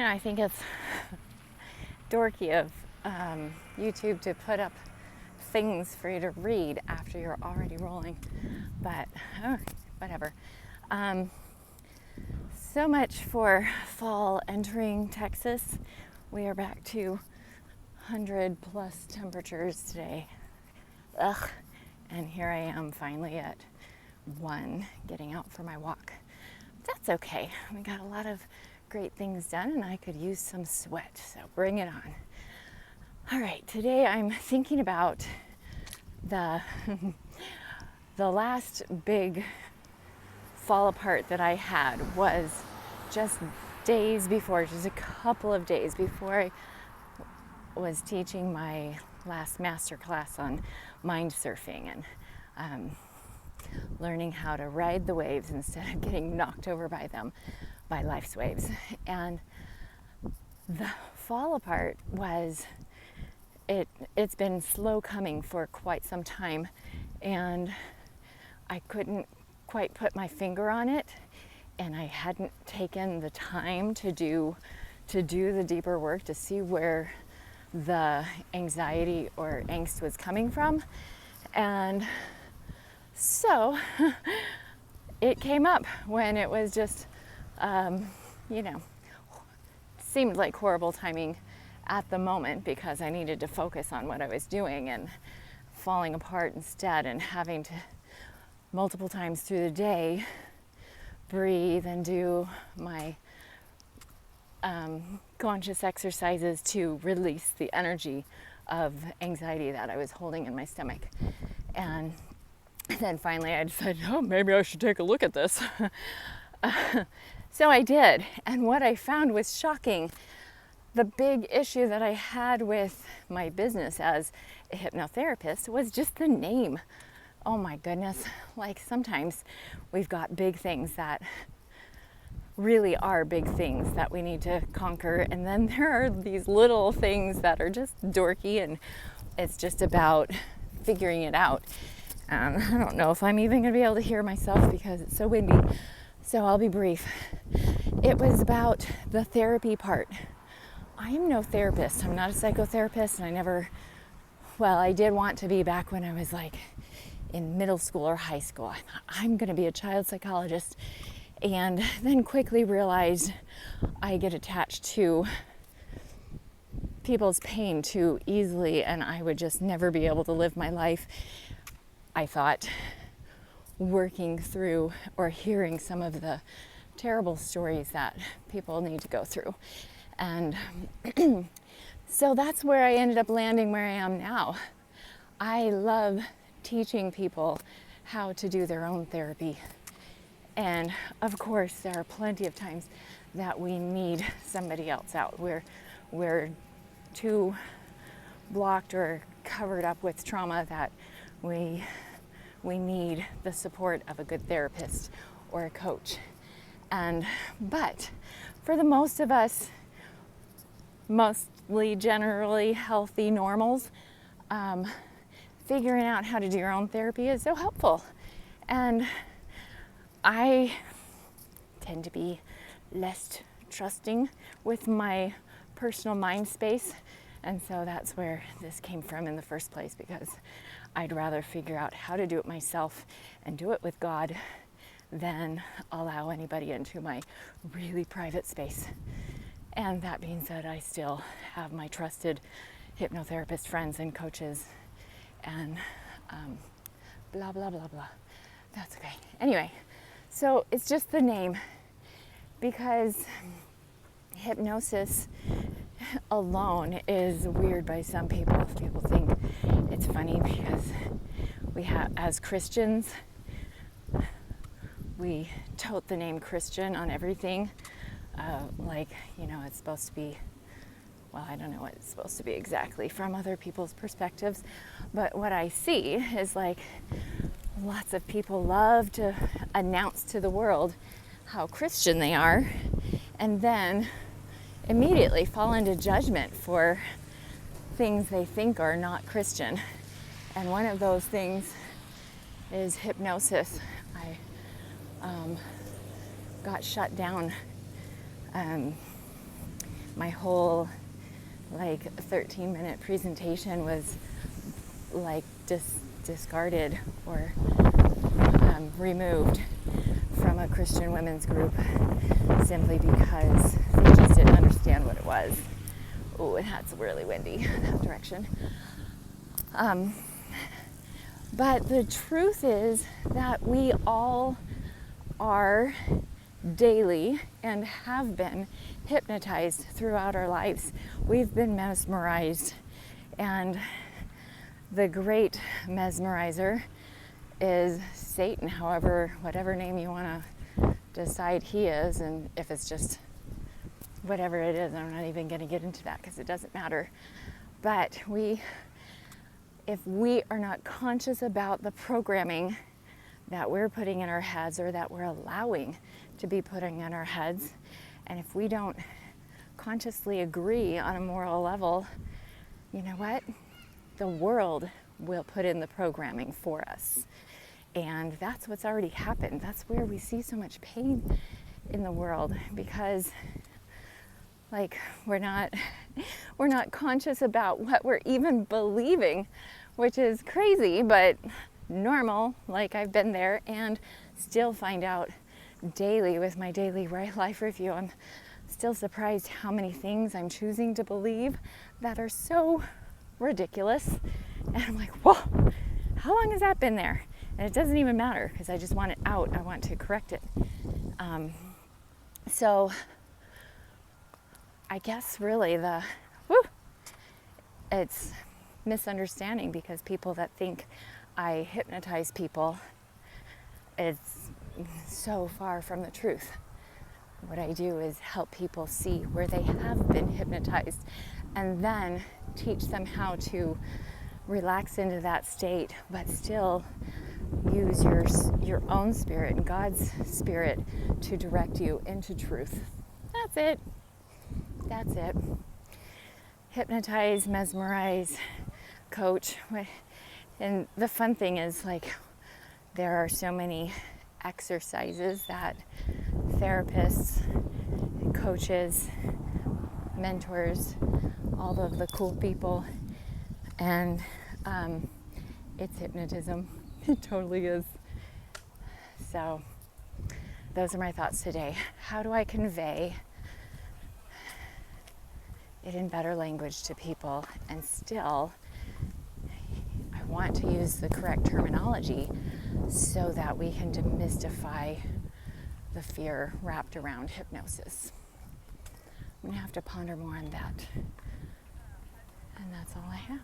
I think it's dorky of YouTube to put up things for you to read after you're already rolling, but whatever. So much for fall entering Texas. We are back to 100 plus temperatures today. Ugh. And here I am finally at 1 getting out for my walk. That's okay. We got a lot of great things done and I could use some sweat, so bring it on. All right, today I'm thinking about the last big fall apart that I had was just days before, just a couple of days before I was teaching my last master class on mind surfing and learning how to ride the waves instead of getting knocked over by them, by life's waves. And the fall apart was, it's been slow coming for quite some time, and I couldn't quite put my finger on it, and I hadn't taken the time to do the deeper work to see where the anxiety or angst was coming from. And so it came up when it was just, seemed like horrible timing at the moment because I needed to focus on what I was doing, and falling apart instead, and having to multiple times through the day breathe and do my conscious exercises to release the energy of anxiety that I was holding in my stomach. And then finally I decided, maybe I should take a look at this. So I did, and what I found was shocking. The big issue that I had with my business as a hypnotherapist was just the name. Oh my goodness, like sometimes we've got big things that really are big things that we need to conquer, and then there are these little things that are just dorky, and it's just about figuring it out. I don't know if I'm even going to be able to hear myself because it's so windy, so I'll be brief. It was about the therapy part. I am no therapist. I'm not a psychotherapist, and I did want to be back when I was like in middle school or high school. I thought, I'm going to be a child psychologist, and then quickly realized I get attached to people's pain too easily, and I would just never be able to live my life, I thought, working through or hearing some of the terrible stories that people need to go through. And so that's where I ended up landing where I am now. I love teaching people how to do their own therapy. And of course, there are plenty of times that we need somebody else out. We're too blocked or covered up with trauma that we need the support of a good therapist or a coach. But for the most of us, mostly generally healthy normals, figuring out how to do your own therapy is so helpful. And I tend to be less trusting with my personal mind space, and so that's where this came from in the first place, because I'd rather figure out how to do it myself and do it with God than allow anybody into my really private space. And that being said, I still have my trusted hypnotherapist friends and coaches and blah, blah, blah, blah. That's okay. Anyway, so it's just the name, because hypnosis alone is weird by some people. People think it's funny because as Christians, we tote the name Christian on everything. It's supposed to be, I don't know what it's supposed to be exactly from other people's perspectives, but what I see is like lots of people love to announce to the world how Christian they are, and then immediately fall into judgment for things they think are not Christian. And one of those things is hypnosis. I got shut down my whole like 13-minute presentation was like discarded or removed from a Christian women's group simply because they just didn't understand what it was. Oh, and that's really windy that direction. But the truth is that we all are daily and have been hypnotized throughout our lives. We've been mesmerized, and the great mesmerizer is Satan, whatever name you want to decide he is, and if it's just whatever it is, I'm not even going to get into that because it doesn't matter. But if we are not conscious about the programming that we're putting in our heads or that we're allowing to be putting in our heads, and if we don't consciously agree on a moral level, you know what? The world will put in the programming for us. And that's what's already happened. That's where we see so much pain in the world, because like we're not conscious about what we're even believing, which is crazy, but normal. Like, I've been there and still find out daily with my daily life review. I'm still surprised how many things I'm choosing to believe that are so ridiculous. And I'm like, whoa, how long has that been there? And it doesn't even matter because I just want it out. I want to correct it. So I guess really it's misunderstanding, because people that think I hypnotize people, it's so far from the truth. What I do is help people see where they have been hypnotized and then teach them how to relax into that state, but still use your own spirit and God's spirit to direct you into truth. That's it. Hypnotize, mesmerize, coach. And the fun thing is, like, there are so many exercises that therapists, coaches, mentors, all of the cool people, and it's hypnotism. It totally is. So those are my thoughts today. How do I convey it in better language to people, and still I want to use the correct terminology so that we can demystify the fear wrapped around hypnosis? I'm going to have to ponder more on that. And that's all I have.